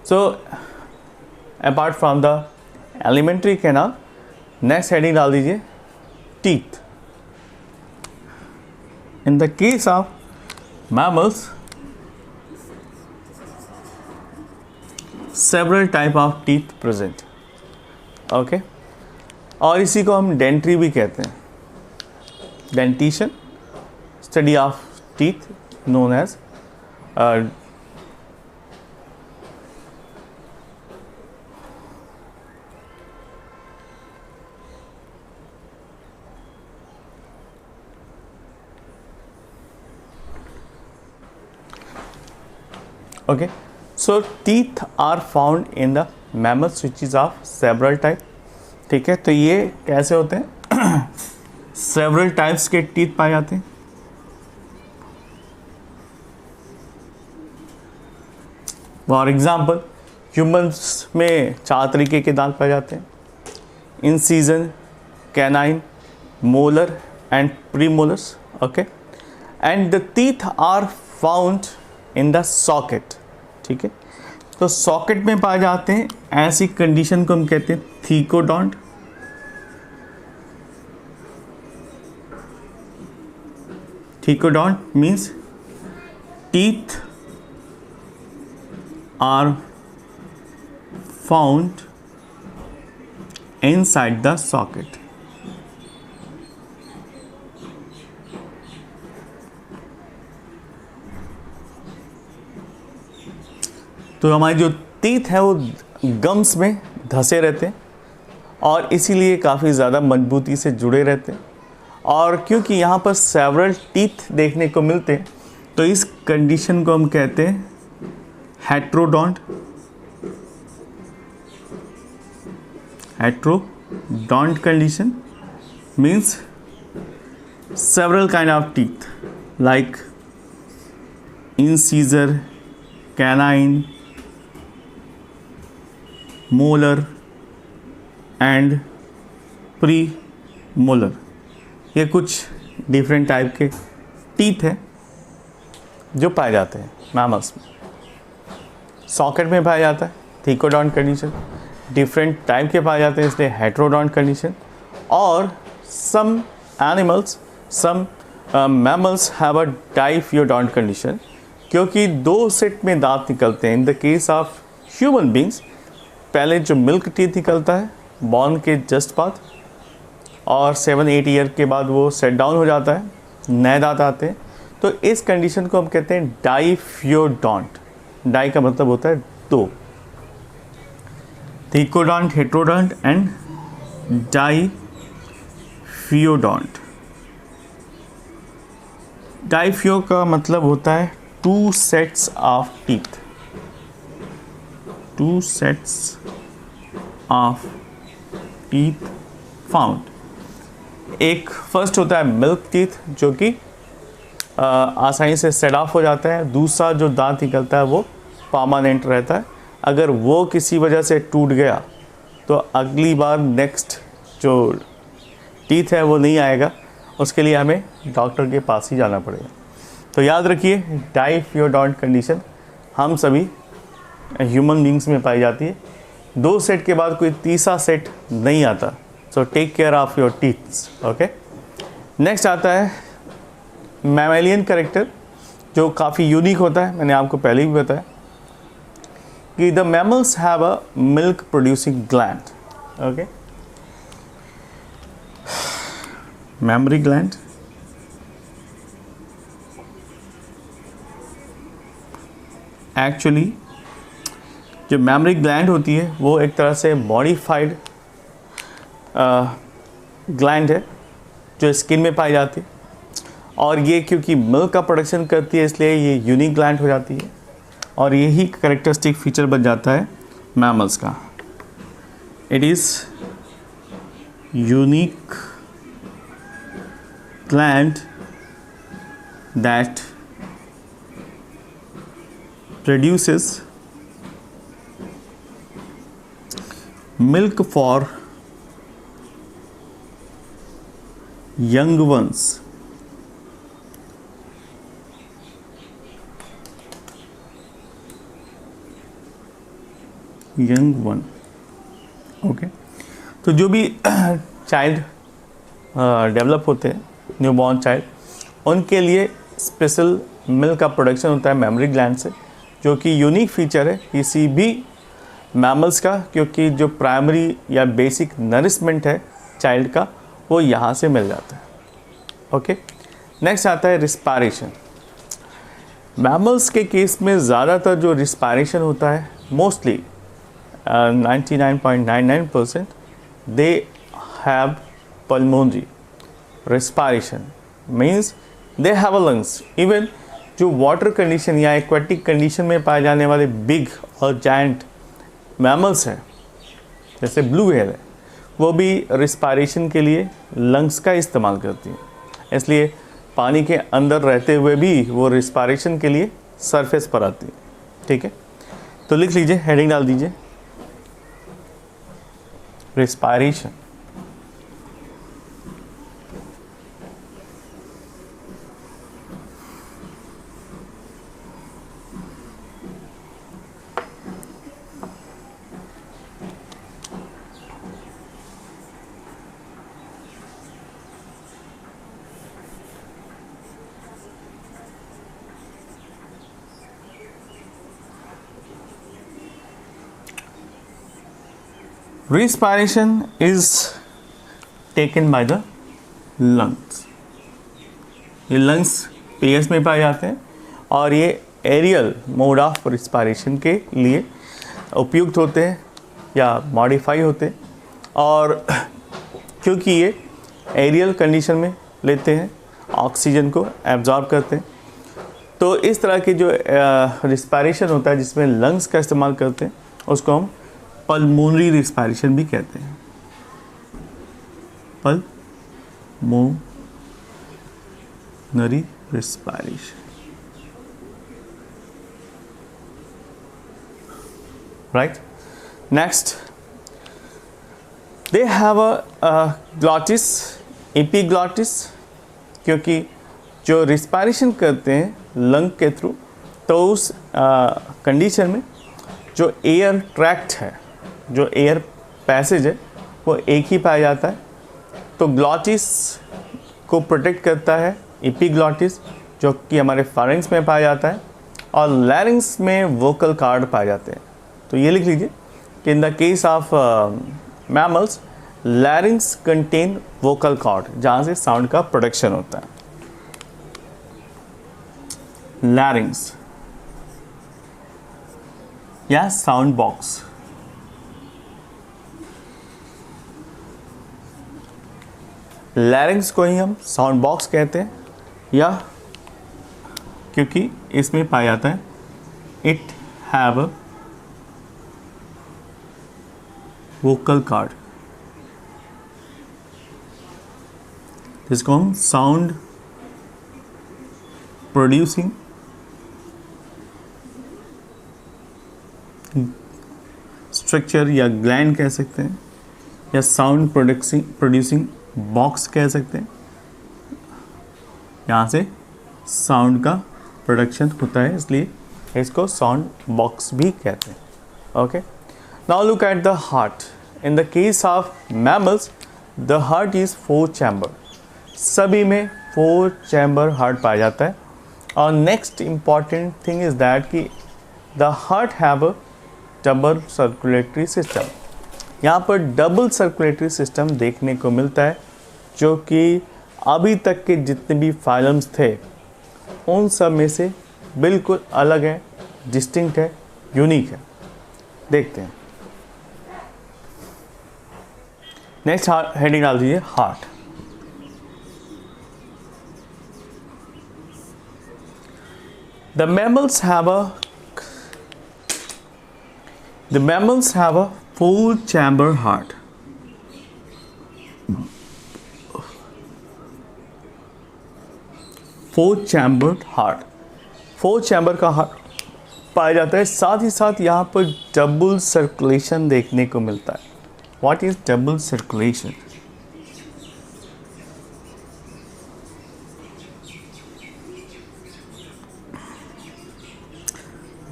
So apart from the alimentary canal, next heading डाल दीजिए teeth. In the case of mammals, several type of teeth present. Okay, और इसी को हम डेंट्री भी कहते हैं. Dentition, study of teeth, known as okay. So teeth are found in the mammals which is of several type. ठीक है, तो ये कैसे होते हैं? सेवरल टाइप्स के टीथ पाए जाते हैं. फॉर एग्जाम्पल, ह्यूमंस में 4 तरीके के दांत पाए जाते हैं: incision, canine, molar and premolars. Okay, and the teeth are found in the socket. ठीक है, तो सॉकेट में पाए जाते हैं. ऐसी कंडीशन को हम कहते हैं thecodont. Thecodont means teeth are found inside the socket. तो हमारी जो टीथ है वो गम्स में धंसे रहते हैं और इसीलिए काफ़ी ज़्यादा मजबूती से जुड़े रहते हैं. और क्योंकि यहाँ पर सेवरल टीथ देखने को मिलते हैं, तो इस कंडीशन को हम कहते हैं heterodont. Heterodont condition means several kind of teeth like incisor, canine, molar and premolar. ये कुछ डिफरेंट टाइप के टीथ हैं जो पाए जाते हैं मैमल्स में. सॉकेट में पाया जाता है थीकोडॉन्ट कंडीशन. डिफरेंट टाइप के पाए जाते हैं इसलिए हेट्रोडॉन्ट कंडीशन. और some animals, some mammals have a diphyodont condition, क्योंकि 2 सेट में दांत निकलते हैं. In the case of human beings, पहले जो मिल्क टीथ निकलता है बॉर्न के जस्ट बाद, और 7-8 ईयर के बाद वो सेट डाउन हो जाता है, नए दांत आते हैं. तो इस कंडीशन को हम कहते हैं डाइफियोडॉन्ट. डाई का मतलब होता है 2. Thecodont, heterodont and diphyodont. Diphyo का मतलब होता है 2 sets of teeth. 2 sets of teeth found. एक फर्स्ट होता है मिल्क टीथ जो कि आसानी से सेट ऑफ हो जाता है. दूसरा जो दांत निकलता है वो परमानेंट रहता है. अगर वो किसी वजह से टूट गया तो अगली बार नेक्स्ट जो टीथ है वो नहीं आएगा. उसके लिए हमें डॉक्टर के पास ही जाना पड़ेगा. तो याद रखिए, डाइफियोडॉन्ट कंडीशन हम सभी ह्यूमन बींग्स में पाई जाती है. 2 सेट के बाद कोई तीसरा सेट नहीं आता. So take care of your teeths. Okay, next आता है मैमेलियन कैरेक्टर जो काफ़ी यूनिक होता है. मैंने आपको पहले भी बताया कि the mammals have a milk producing gland. Okay, mammary gland. Actually जो मेमरी ग्लैंड होती है वो एक तरह से मॉडिफाइड ग्लैंड है जो स्किन में पाई जाती है. और ये क्योंकि मिल्क का प्रोडक्शन करती है इसलिए ये यूनिक ग्लैंड हो जाती है. और यही कैरेक्टरिस्टिक फीचर बन जाता है मैमल्स का. It is unique gland that produces milk for young ones. Young one. Okay, तो जो भी चाइल्ड डेवलप होते हैं, न्यूबॉर्न चाइल्ड, उनके लिए स्पेशल मिल्क का प्रोडक्शन होता है मेमरी ग्लैंड से, जो कि यूनिक फीचर है किसी भी मैमल्स का, क्योंकि जो प्राइमरी या बेसिक नरिशमेंट है चाइल्ड का वो यहाँ से मिल जाता है। ओके, नेक्स्ट आता है रिस्पायरेशन। मैमल्स के केस में ज़्यादातर जो रिस्पायरेशन होता है, mostly 99.99% they have pulmonary respiration, means they have a lungs. Even जो वाटर कंडीशन या एक्वेटिक कंडीशन में पाए जाने वाले बिग और जायंट मैमल्स हैं, जैसे ब्लू व्हेल है, वो भी रिस्पायरेशन के लिए लंग्स का इस्तेमाल करती हैं। इसलिए पानी के अंदर रहते हुए भी वो रिस्पायरेशन के लिए सरफेस पर आती है। ठीक है, तो लिख लीजिए, हेडिंग डाल दीजिए, respiration. Respiration is taken by the lungs. ये लंग्स पेयर्स में पाए जाते हैं और ये एरियल मोड ऑफ रिस्पायरेशन के लिए उपयुक्त होते हैं या मॉडिफाई होते हैं, और क्योंकि ये एरियल कंडीशन में लेते हैं, ऑक्सीजन को एब्जॉर्ब करते हैं, तो इस तरह की जो रिस्पायरेशन होता है जिसमें लंग्स का इस्तेमाल करते हैं उसको हम पल्मोनरी रिस्पायरेशन भी कहते हैं। Pulmonary respiration, right. Next, they have a glottis, epiglottis, क्योंकि जो रिस्पायरेशन करते हैं लंग के थ्रू, तो उस कंडीशन में जो एयर ट्रैक्ट है, जो एयर पैसेज है, वो एक ही पाया जाता है। तो ग्लॉटिस को प्रोटेक्ट करता है एपिग्लॉटिस, जो कि हमारे फारिंग्स में पाया जाता है, और लैरिंग्स में वोकल कार्ड पाए जाते हैं। तो ये लिख लीजिए कि in the case of mammals, larynx contain vocal cord, जहाँ से साउंड का प्रोडक्शन होता है। लैरिंग्स या साउंड बॉक्स। लैरिंग्स को ही हम साउंड बॉक्स कहते हैं, या क्योंकि इसमें पाया जाता है it have a vocal card, जिसको हम साउंड प्रोड्यूसिंग स्ट्रक्चर या ग्लैंड कह सकते हैं, या साउंड प्रोड्यूसिंग बॉक्स कह सकते हैं। यहाँ से साउंड का प्रोडक्शन होता है, इसलिए इसको साउंड बॉक्स भी कहते हैं। Okay, now look at the heart. In the case of mammals, the heart is 4 chamber. सभी में 4 चैम्बर हार्ट पाया जाता है। और next important thing is that कि the heart have a double circulatory system. यहाँ पर डबल सर्कुलेटरी सिस्टम देखने को मिलता है, जो कि अभी तक के जितने भी फाइलम्स थे उन सब में से बिल्कुल अलग है, डिस्टिंक्ट है, यूनिक है। देखते हैं, नेक्स्ट हेडिंग डाल दीजिए, heart. The mammals have a 4-chamber heart. 4-chambered heart, 4 chamber का हार्ट पाया जाता है। साथ ही साथ यहाँ पर डबल सर्कुलेशन देखने को मिलता है। What is double circulation?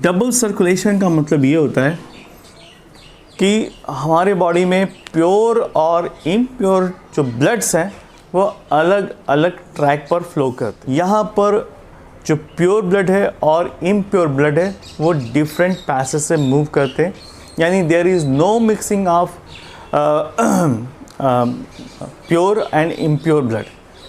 Double circulation का मतलब ये होता है कि हमारे बॉडी में प्योर और इम्प्योर जो ब्लड्स हैं वो अलग अलग ट्रैक पर फ्लो करते हैं। यहाँ पर जो प्योर ब्लड है और इम्प्योर ब्लड है वो डिफरेंट पैसेज से मूव करते हैं, यानी there is no mixing of pure and impure blood.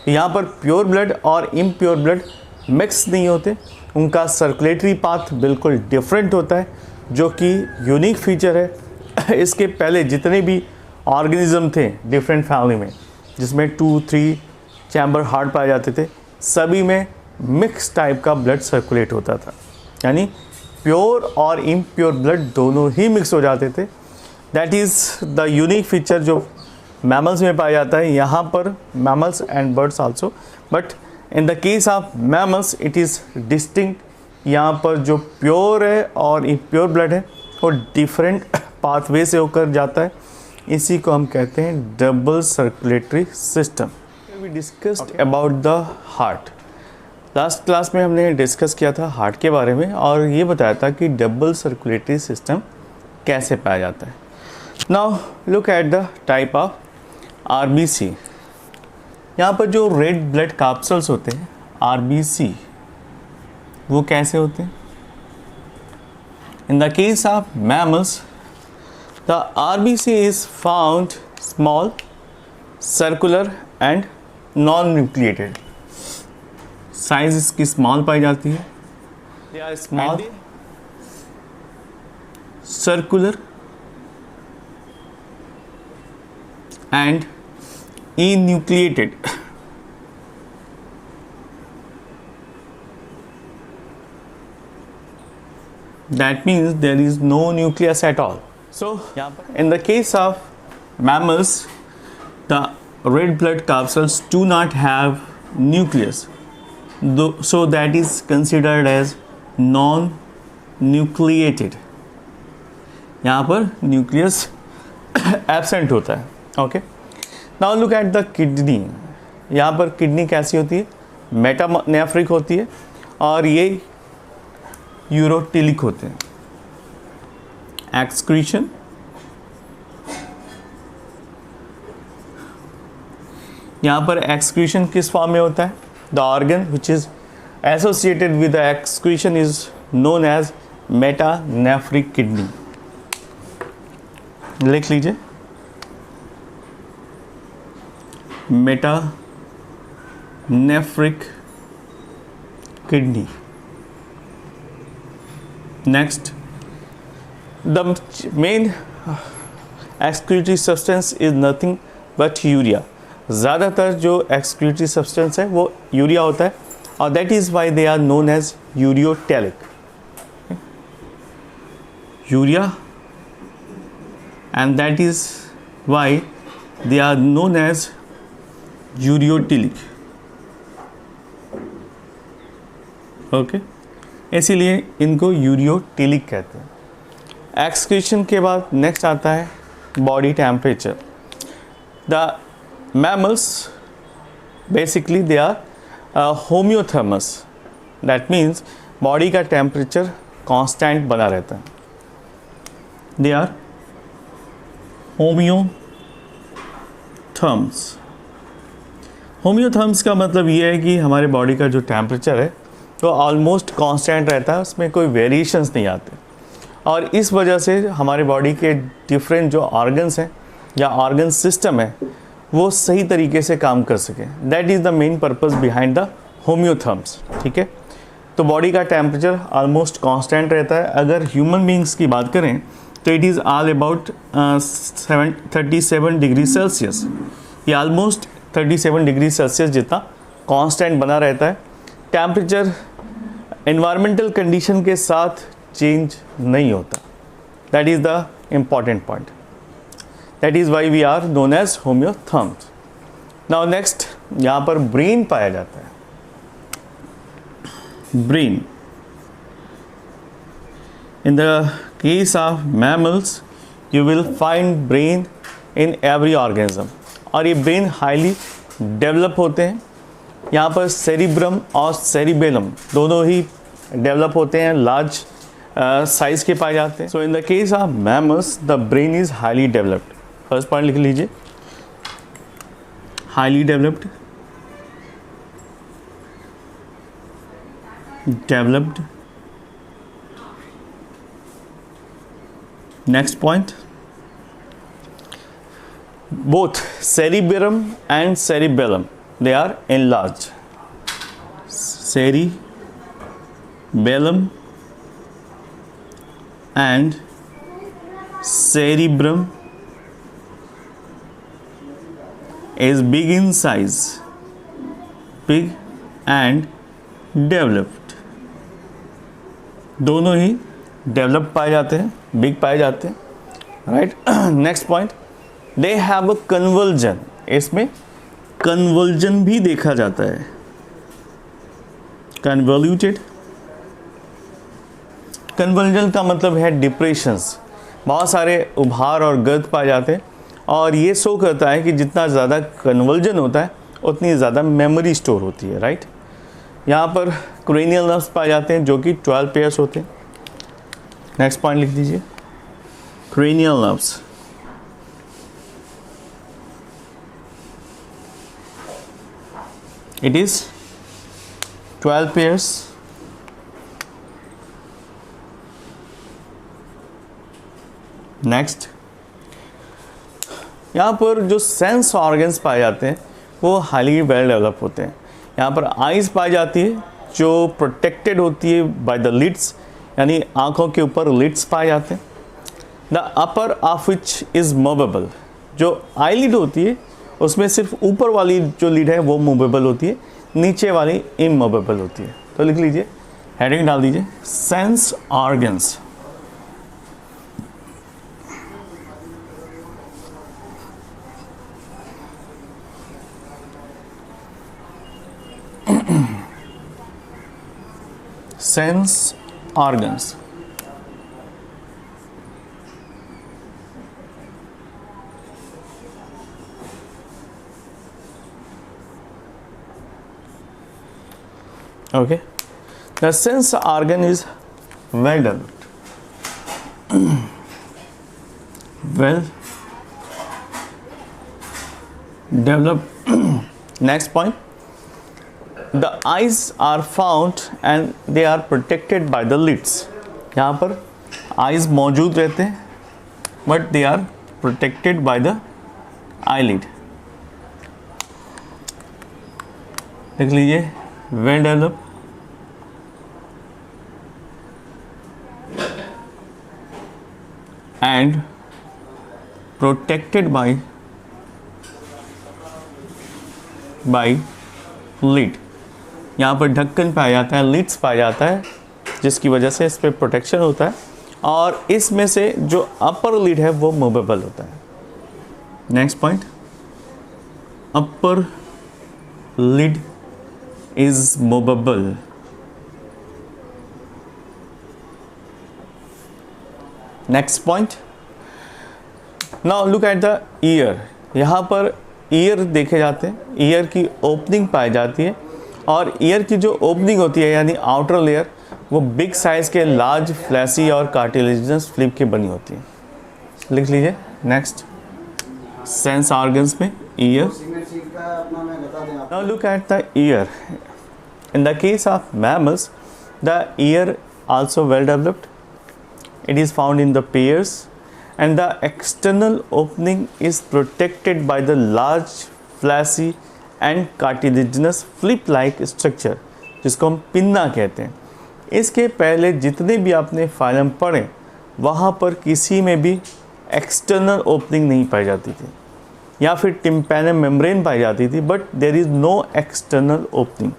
यहाँ पर प्योर ब्लड और इम्प्योर ब्लड मिक्स नहीं होते, उनका सर्कुलेटरी पाथ बिल्कुल डिफरेंट होता है, जो कि यूनिक फीचर है। इसके पहले जितने भी ऑर्गेनिज्म थे डिफरेंट फैमिली में, जिसमें 2-3 चैम्बर हार्ट पाए जाते थे, सभी में मिक्स टाइप का ब्लड सर्कुलेट होता था, यानी प्योर और इम्प्योर ब्लड दोनों ही मिक्स हो जाते थे। That is the unique feature जो मैमल्स में पाया जाता है, यहाँ पर mammals and birds also, but in the case of mammals it is distinct. यहाँ पर जो प्योर है और इम्प्योर ब्लड है वो डिफरेंट पाथवे से होकर जाता है, इसी को हम कहते हैं double circulatory system. We discussed about the heart. Last class में हमने डिस्कस किया था हार्ट के बारे में और ये बताया था कि डबल सर्कुलेटरी सिस्टम कैसे पाया जाता है। Now look at the type of RBC. यहाँ पर जो रेड ब्लड कैप्सूल्स होते हैं आरबीसी, वो कैसे होते हैं? In the case of mammals the RBC is found small, circular and non-nucleated. Size इसकी स्मॉल पाई जाती है। They are small, circular and enucleated. That means there is no nucleus at all. So, in the case of mammals, the red blood capsules do not have nucleus, so that is considered as non-nucleated. यहाँ पर nucleus absent होता है। Okay. Now look at the kidney. यहाँ पर kidney कैसी होती है? Metanephric होती है और ये यूरोटिलिक होते हैं। एक्सक्रीशन, यहाँ पर एक्सक्रीशन किस फॉर्म में होता है? The organ which is associated with the excretion is known as metanephric kidney. लिख लीजिए, metanephric kidney. Next, the main excretory substance is nothing but urea. ज़्यादातर जो excretory substance है वो यूरिया होता है और that is why they are known as ureotelic. Urea, and that is why they are known as ureotelic. Okay? इसीलिए इनको यूरियोटिलिक कहते हैं। एक्सक्रीशन के बाद नेक्स्ट आता है body temperature. The mammals basically they are homeotherms, that means body का temperature constant बना रहता है। They are homeotherms. होम्योथर्म्स का मतलब ये है कि हमारे बॉडी का जो टेम्परेचर है वो ऑलमोस्ट कांस्टेंट रहता है, उसमें कोई वेरिएशंस नहीं आते और इस वजह से हमारे बॉडी के डिफरेंट जो ऑर्गन्स हैं या ऑर्गन सिस्टम है वो सही तरीके से काम कर सके। That is the main purpose behind the homeotherms. ठीक है, तो बॉडी का टेम्परेचर ऑलमोस्ट कांस्टेंट रहता है। अगर ह्यूमन बींग्स की बात करें तो it is all about 37 degree Celsius. ये ऑलमोस्ट 37 डिग्री सेल्सियस जितना कांस्टेंट बना रहता है। टेम्परेचर एनवायरमेंटल कंडीशन के साथ चेंज नहीं होता। That is the important point. That is why we are known as homeotherms. Now next, यहाँ पर ब्रेन पाया जाता है। Brain, in the case of mammals you will find brain in every organism और ये ब्रेन हाईली डेवलप होते हैं। यहाँ पर सेरिब्रम और सेरिबेलम दोनों ही डेवलप होते हैं लार्ज साइज के पाए जाते हैं. So in the case of mammals the brain is highly developed. First point लिख लीजिए, highly developed. Next point, both cerebrum and cerebellum, they are enlarged. Cerebellum and cerebrum is big in size, big and developed. दोनों ही develop पाए जाते हैं, big पाए जाते हैं, right. Next point, they have a conversion. इसमें कन्वर्जन भी देखा जाता है, कन्वोल्यूटेड. कन्वर्जन का मतलब है डिप्रेशंस. बहुत सारे उभार और गर्द पाए जाते हैं और ये शो करता है कि जितना ज़्यादा कन्वर्जन होता है उतनी ज़्यादा मेमोरी स्टोर होती है, राइट. यहाँ पर क्रेनियल नर्व्स पाए जाते हैं जो कि 12 पेयर्स होते हैं. नेक्स्ट पॉइंट लिख दीजिए, cranial nerves. It is 12 pairs. Next, यहाँ पर जो सेंस ऑर्गन्स पाए जाते हैं वो हाईली वेल डेवलप होते हैं. यहाँ पर आइज़ पाई जाती है जो प्रोटेक्टेड होती है बाय द लिड्स, यानी आँखों के ऊपर लिड्स पाए जाते हैं. The upper of which is movable. जो आईलिड होती है उसमें सिर्फ ऊपर वाली जो लिड है वो मूवेबल होती है, नीचे वाली इमूवेबल होती है. तो लिख लीजिए, हेडिंग डाल दीजिए, sense organs. Sense organs. Okay, the sense organ is well developed. Well developed. Next point, the eyes are found and they are protected by the lids. यहाँ पर eyes मौजूद रहते हैं but they are protected by the eyelid. देख लीजिए, well developed. And protected by lid. यहाँ पर ढक्कन पाया जाता है, लिड्स पाया जाता है, जिसकी वजह से इस पर प्रोटेक्शन होता है और इसमें से जो अपर लिड है वो मूवेबल होता है. Next point, upper lid is movable. Next point, now look at the ear. यहाँ पर ईयर देखे जाते हैं, ईयर की ओपनिंग पाई जाती है और ईयर की जो ओपनिंग होती है यानी आउटर लेयर वो बिग साइज के लार्ज फ्लैसी और कार्टिलेजिनस फ्लिप की बनी होती है. लिख लीजिए. नेक्स्ट, सेंस ऑर्गन्स में year. Now look at the year. In the case of mammals the year also well developed. It is found in the pairs and the external opening is protected by the large fleshy and cartilaginous flip-like structure जिसको हम pinna कहते हैं. इसके पहले जितने भी आपने phylum पढ़े वहाँ पर किसी में भी एक्सटर्नल ओपनिंग नहीं पाई जाती थी या फिर टिम्पैनम मेम्ब्रेन पाई जाती थी, but there is no external opening.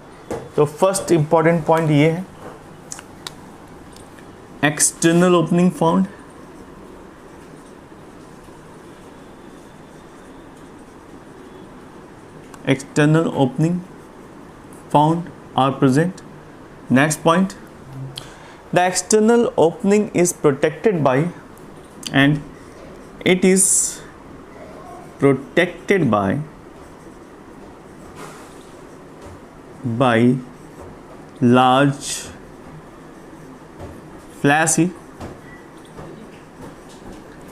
तो फर्स्ट इंपॉर्टेंट पॉइंट ये है, external opening found. External opening found are present. Next point, the external opening is protected by and it is protected by large fleshy,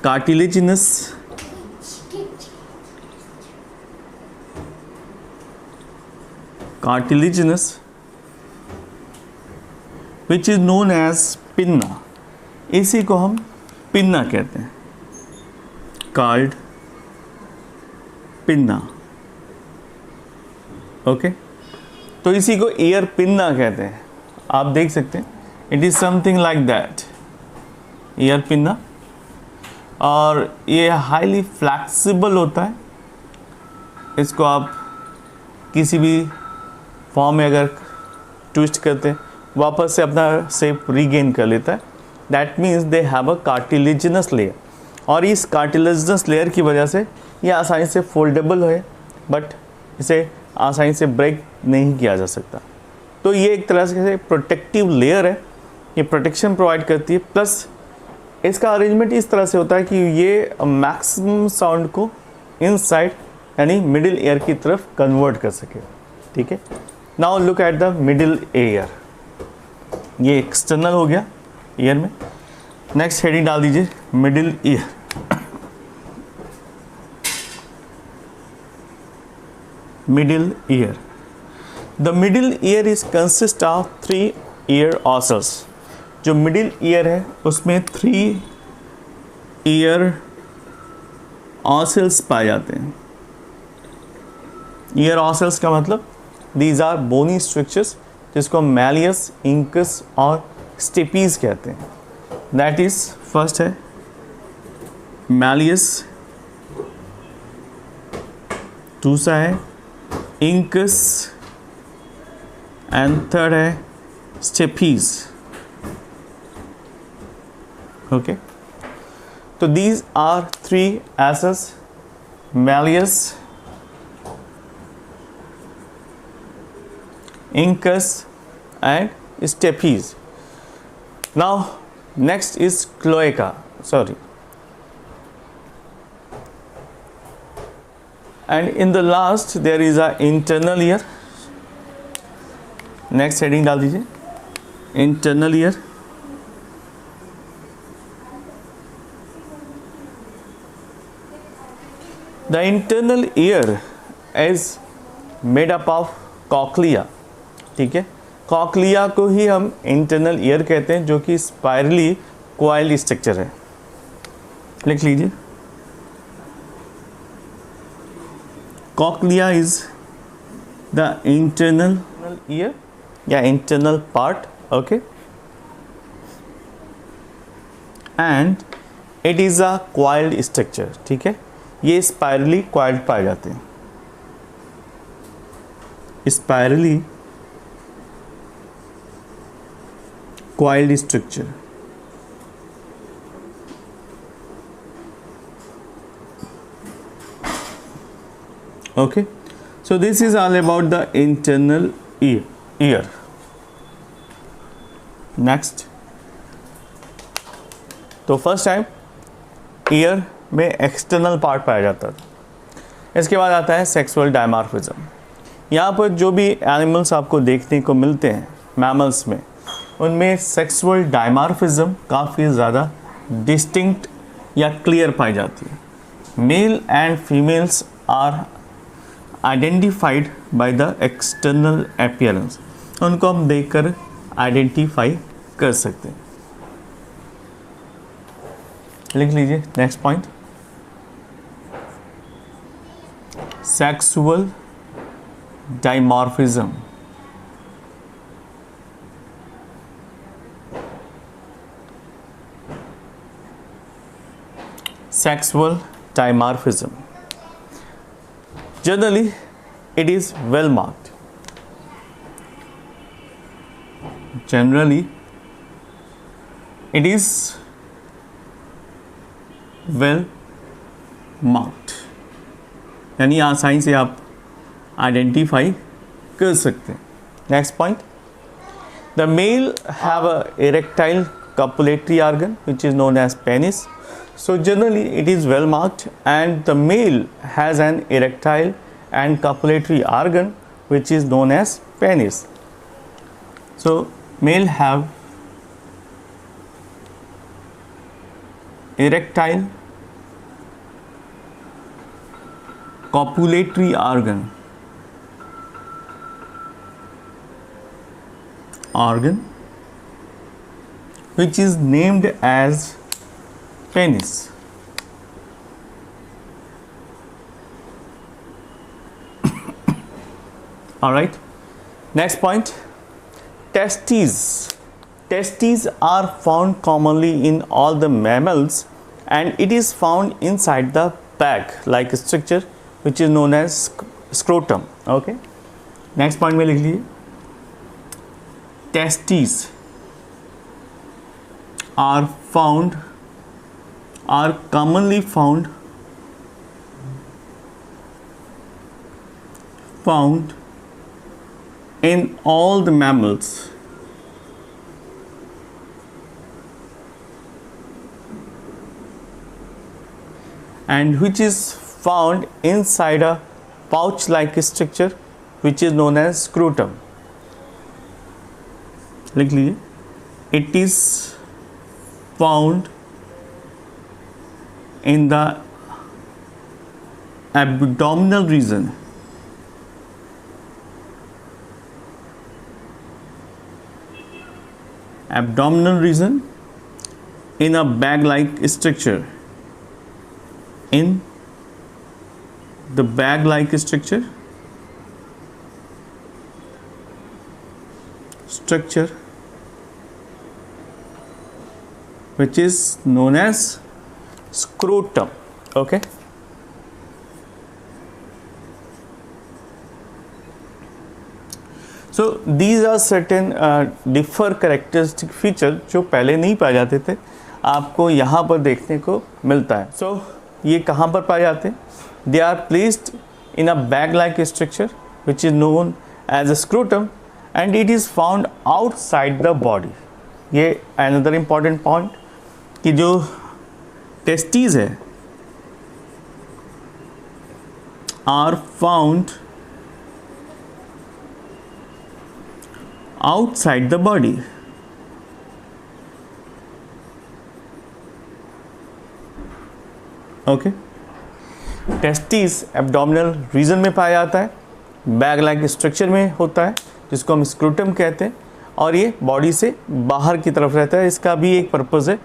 cartilaginous, which is known as pinna. इसी को हम pinna कहते हैं, called pinna. Okay, तो इसी को ear pinna कहते हैं. आप देख सकते हैं, it is something like that, ear pinna. और ये हाईली फ्लैक्सिबल होता है. इसको आप किसी भी फॉर्म में अगर ट्विस्ट करते हैं, वापस से अपना शेप रीगेन कर लेता है. That means they have a cartilaginous layer. और इस कार्टिलेजिनस लेयर की वजह से ये आसानी से फोल्डेबल है, बट इसे आसानी से ब्रेक नहीं किया जा सकता. तो ये एक तरह से प्रोटेक्टिव लेयर है, ये प्रोटेक्शन प्रोवाइड करती है. प्लस इसका अरेंजमेंट इस तरह से होता है कि ये मैक्सिमम साउंड को इनसाइड यानी मिडिल ईयर की तरफ कन्वर्ट कर सके. ठीक है, now look at the middle ear. ये एक्सटर्नल हो गया ईयर में. नेक्स्ट हेडिंग डाल दीजिए, middle ear. Middle ear. The middle ear is consist of 3 ear ossicles. जो मिडिल ईयर है उसमें 3 ईयर ऑसल्स पाए जाते हैं. ईयर ऑसल्स का मतलब दीज आर बोनी स्ट्रक्चर्स जिसको मैलियस, इंकस और स्टेपीज कहते हैं. दैट इज फर्स्ट है मैलियस, दूसरा है इंकस एंड थर्ड है स्टेपीज. ओके, तो दीज आर 3 एसेस, malleus, incus and stapes. Now next is cloaca, and in the last there is a internal ear. next heading डाल दीजिए, internal ear. The internal ear is made up of cochlea. ठीक है, cochlea को ही हम internal ear कहते हैं, जो कि स्पाइरली कॉइल्ड स्ट्रक्चर है. लिख लीजिए, cochlea is the internal ear या internal part. Okay, and it is a coiled structure. ठीक है, ये स्पाइरली कॉइल्ड पाए जाते हैं. Spirally coiled structure. Okay, so this is all about the internal ear. Next, तो फर्स्ट टाइम ईयर में external part पाया जाता था. इसके बाद आता है सेक्सुअल डायमॉर्फिज्म. यहाँ पर जो भी एनिमल्स आपको देखने को मिलते हैं मैमल्स में, उनमें सेक्सुअल डायमॉर्फिज्म काफ़ी ज़्यादा डिस्टिंक्ट या क्लियर पाई जाती है. Male and females are identified by the external appearance. उनको हम देखकर आइडेंटिफाई कर सकते हैं. लिख लीजिए next point, sexual dimorphism. Sexual dimorphism. Generally, it is well marked. Generally, it is well marked. यानी आसानी से आप आइडेंटिफाई कर सकते हैं. Next point, the male have a erectile copulatory organ which is known as penis. So generally it is well marked, and the male has an erectile and copulatory organ which is known as penis. So male have erectile copulatory organ which is named as penis. All right, next point, testes. Testes are found commonly in all the mammals and it is found inside the bag like structure which is known as scrotum. Okay, next point में लिख लीजिए, testes are commonly found in all the mammals and which is found inside a pouch like structure which is known as scrotum. लिख लीजिए, it is found in the abdominal region in a bag like structure, in the bag like structure which is known as scrotum. Okay, so these are certain differ characteristic feature जो पहले नहीं पाए जाते थे, आपको यहाँ पर देखने को मिलता है. So ये कहाँ पर पाए जाते हैं? They are placed in a bag like structure which is known as a scrotum and it is found outside the body. ये another important point कि जो testes है are found outside the body. Okay, testis abdominal region में पाया जाता है, bag like structure में होता है जिसको हम स्क्रूटम कहते हैं और ये बॉडी से बाहर की तरफ रहता है. इसका भी एक पर्पज़ है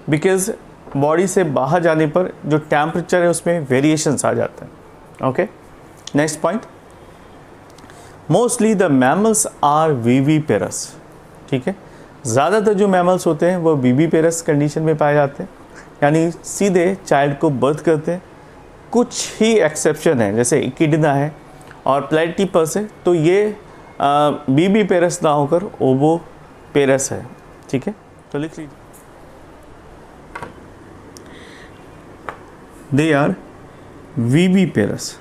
बिकॉज बॉडी से बाहर जाने पर जो टेम्परेचर है उसमें वेरिएशंस आ जाता है. Okay, next point, mostly the mammals are viviparous. ठीक है, ज़्यादातर जो मैमल्स होते हैं वो विविपेरस कंडीशन में पाए जाते हैं, यानी सीधे चाइल्ड को बर्थ करते हैं. कुछ ही एक्सेप्शन है जैसे इकिडना है और प्लेटिपस है, तो ये विविपेरस ना होकर ओवोपेरस है. ठीक है, तो लिख लीजिए, they are viviparous.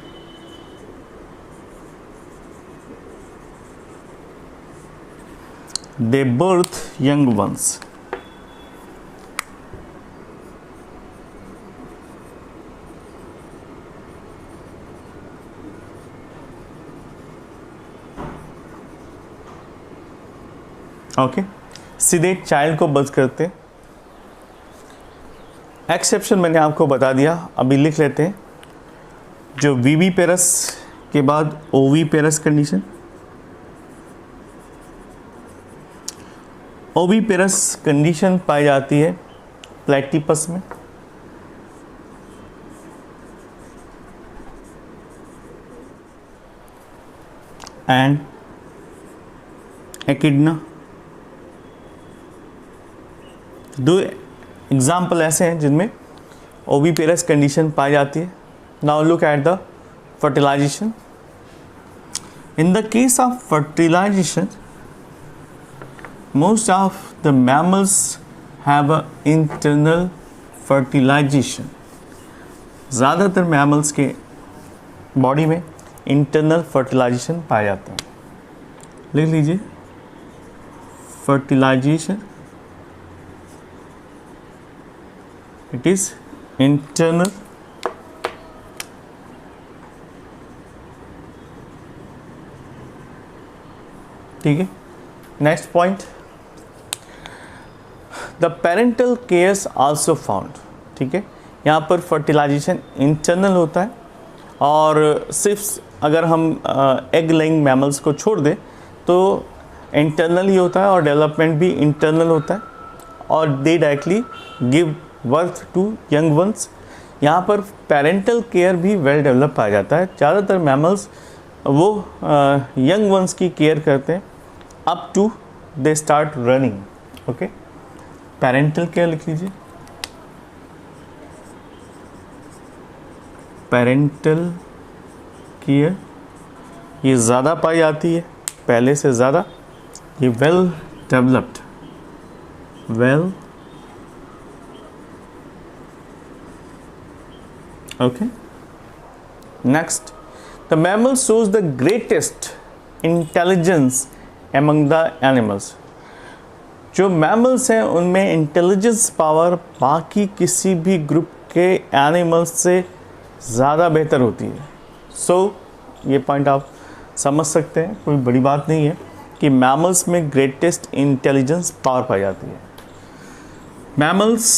They birth young ones. Okay, सीधे चाइल्ड को बर्थ करते हैं. एक्सेप्शन मैंने आपको बता दिया, अभी लिख लेते हैं. जो विविपेरस के बाद ओविपेरस कंडीशन. ओविपेरस कंडीशन पाई जाती है प्लेटिपस में, एंड एकिडना. दो एग्जाम्पल ऐसे हैं जिनमें ओविपेरस कंडीशन पाई जाती है. Now look at the fertilization. In the case of fertilization, most of the mammals have a internal fertilization. ज़्यादातर mammals के बॉडी में internal fertilization पाया जाता है. लिख लीजिए, fertilization, it is internal ठीक है. Next point, the parental cares also found. ठीक है। यहाँ पर फर्टिलाइजेशन इंटरनल होता है और सिर्फ अगर हम एग लेइंग मैमल्स को छोड़ दें तो इंटरनल ही होता है और डेवलपमेंट भी इंटरनल होता है और they directly give birth to young ones. यहाँ पर पेरेंटल केयर भी वेल डेवलप पाया जाता है। ज़्यादातर मैमल्स वो यंग वंस की केयर करते हैं up to they start running. Okay, parental care लिख लीजिए। पेरेंटल केयर ये ज़्यादा पाई जाती है पहले से ज़्यादा, ये well developed, well okay. Next, the mammal shows the greatest intelligence among the animals. जो मैमल्स हैं उनमें इंटेलिजेंस पावर बाकी किसी भी ग्रुप के एनिमल्स से ज़्यादा बेहतर होती है। सो ये पॉइंट आप समझ सकते हैं, कोई बड़ी बात नहीं है कि मैमल्स में ग्रेटेस्ट इंटेलिजेंस पावर पाई जाती है। Mammals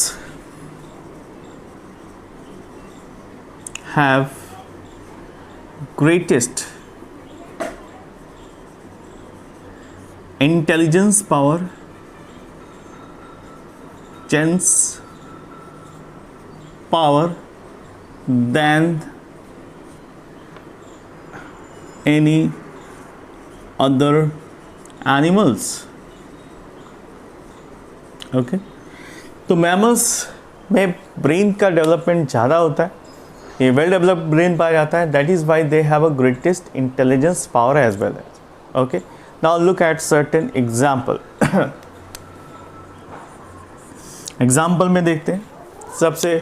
have greatest intelligence power, sense power than any other animals. Okay, तो मैमल्स में ब्रेन का डेवलपमेंट ज़्यादा होता है, ये वेल डेवलप्ड ब्रेन पाया जाता है। That is why they have a greatest intelligence power as well as. Okay, now look at certain example. Example में देखते हैं, सबसे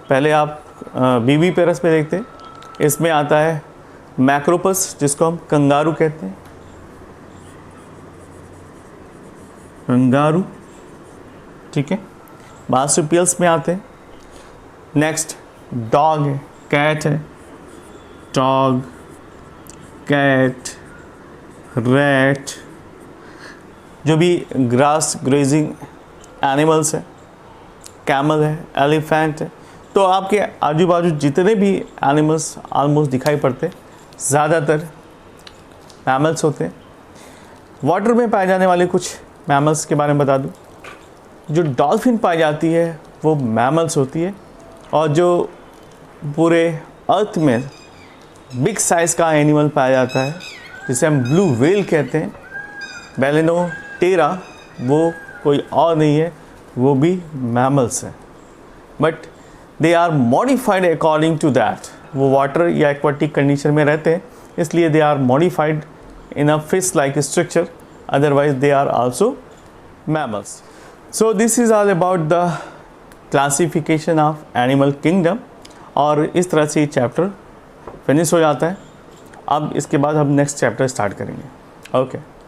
पहले आप बीबी पेरस में देखते हैं। इसमें आता है मैक्रोपस जिसको हम कंगारू कहते हैं, कंगारू, ठीक है। मार्सुपियल्स में आते हैं। नेक्स्ट डॉग है, कैट है, डॉग, कैट, रैट, जो भी ग्रास ग्रेजिंग एनिमल्स है, कैमल है, एलिफेंट है। तो आपके आजू बाजू जितने भी एनिमल्स ऑलमोस्ट दिखाई पड़ते ज़्यादातर मैमल्स होते हैं। वाटर में पाए जाने वाले कुछ मैमल्स के बारे में बता दूं। जो डॉल्फिन पाई जाती है वो मैमल्स होती है, और जो पूरे अर्थ में बिग साइज़ का एनिमल पाया जाता है जिसे हम ब्लू व्हेल कहते हैं, बैलेनोटेरा, वो कोई और नहीं है, वो भी मैमल्स हैं। But they are modified according to that. वो वाटर या एक्वाटिक कंडीशन में रहते हैं, इसलिए they are modified in a fish like structure, otherwise they are also mammals. So this is all about the classification of animal kingdom, और इस तरह से ये चैप्टर फिनिश हो जाता है। अब इसके बाद हम नेक्स्ट चैप्टर स्टार्ट करेंगे। ओके।